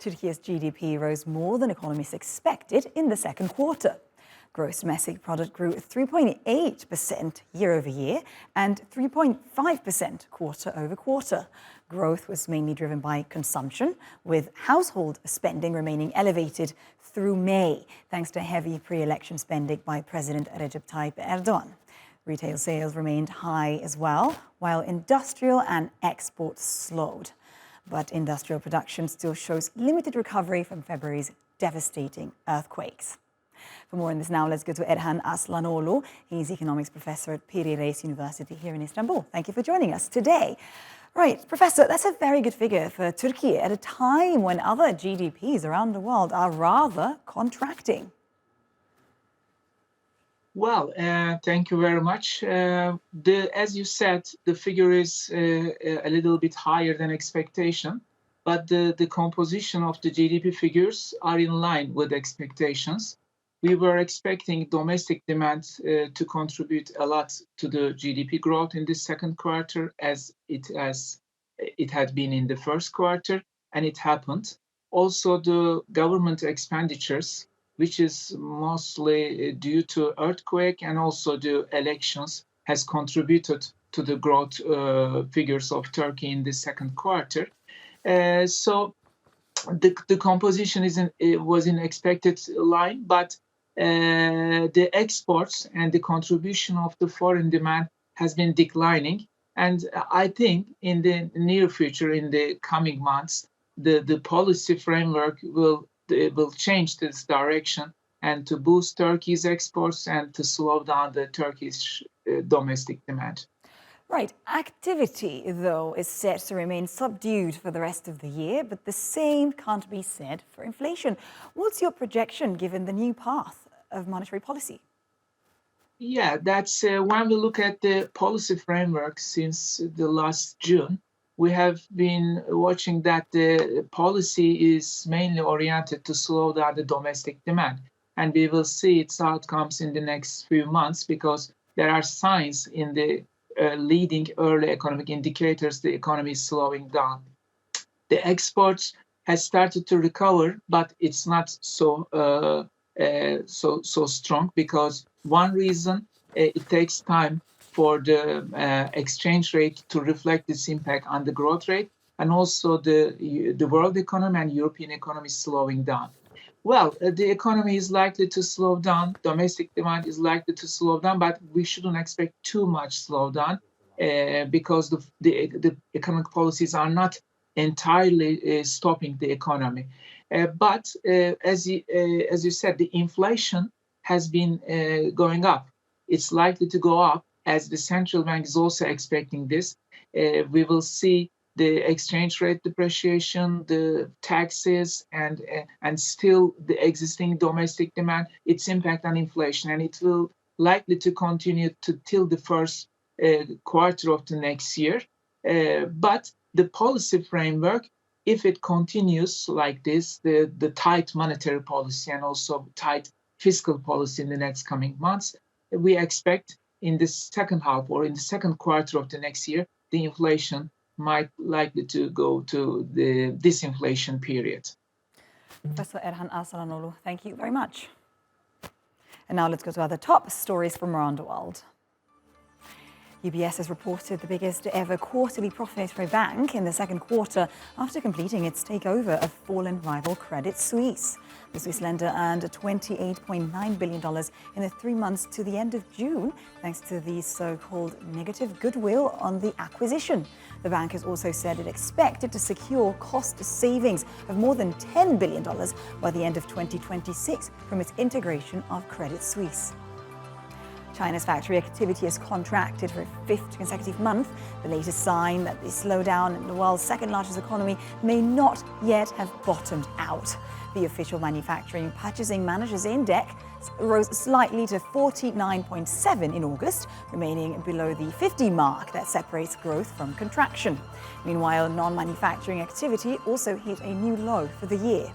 Turkiye's GDP rose more than economists expected in the second quarter. Gross domestic product grew 3.8% year-over-year and 3.5% quarter-over-quarter. Growth was mainly driven by consumption, with household spending remaining elevated through May, thanks to heavy pre-election spending by President Recep Tayyip Erdogan. Retail sales remained high as well, while industrial and exports slowed. But industrial production still shows limited recovery from February's devastating earthquakes. For more on this now, let's go to Erhan Aslanoğlu. He's economics professor at Piri Reis University here in Istanbul. Thank you for joining us today. Right, Professor, that's a very good figure for Turkey at a time when other GDPs around the world are rather contracting. Well, thank you very much. As you said, the figure is a little bit higher than expectation, but the composition of the GDP figures are in line with expectations. We were expecting domestic demand to contribute a lot to the GDP growth in the second quarter, as it had been in the first quarter, and it happened. Also, the government expenditures, which is mostly due to earthquake and also the elections, has contributed to the growth figures of Turkey in the second quarter. So the composition was in expected line, but the exports and the contribution of the foreign demand has been declining. And I think in the near future, in the coming months, the policy framework will change this direction and to boost Turkey's exports and to slow down the Turkish domestic demand. Right. Activity, though, is set to remain subdued for the rest of the year, but the same can't be said for inflation. What's your projection given the new path of monetary policy? Yeah, that's when we look at the policy framework since the last June, we have been watching that the policy is mainly oriented to slow down the domestic demand. And we will see its outcomes in the next few months because there are signs in the leading early economic indicators the economy is slowing down. The exports has started to recover, but it's not so strong because one reason it takes time for the exchange rate to reflect its impact on the growth rate, and also the world economy and European economy is slowing down. Well, the economy is likely to slow down, domestic demand is likely to slow down, but we shouldn't expect too much slowdown because the economic policies are not entirely stopping the economy. But as you said, the inflation has been going up. It's likely to go up as the central bank is also expecting this. We will see the exchange rate depreciation, the taxes, and still the existing domestic demand, its impact on inflation. And it will likely to continue till the first quarter of the next year. But the policy framework, if it continues like this, the tight monetary policy and also tight fiscal policy in the next coming months, we expect in the second half or in the second quarter of the next year, the inflation might likely to go to the disinflation period. Professor Erhan Aslanoğlu, thank you very much. And now let's go to other top stories from around the world. UBS has reported the biggest ever quarterly profit for a bank in the second quarter after completing its takeover of fallen rival Credit Suisse. The Swiss lender earned $28.9 billion in the 3 months to the end of June, thanks to the so-called negative goodwill on the acquisition. The bank has also said it expected to secure cost savings of more than $10 billion by the end of 2026 from its integration of Credit Suisse. China's factory activity has contracted for a fifth consecutive month, the latest sign that the slowdown in the world's second largest economy may not yet have bottomed out. The official manufacturing purchasing managers index rose slightly to 49.7 in August, remaining below the 50 mark that separates growth from contraction. Meanwhile, non-manufacturing activity also hit a new low for the year.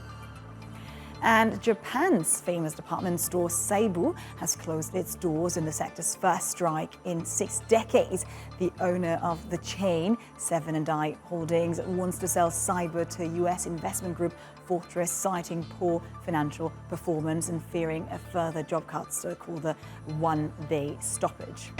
And Japan's famous department store Seibu has closed its doors in the sector's first strike in 6 decades. The owner of the chain, Seven & I Holdings, wants to sell Seibu to US investment group Fortress, citing poor financial performance and fearing a further job cuts, so called the one-day stoppage.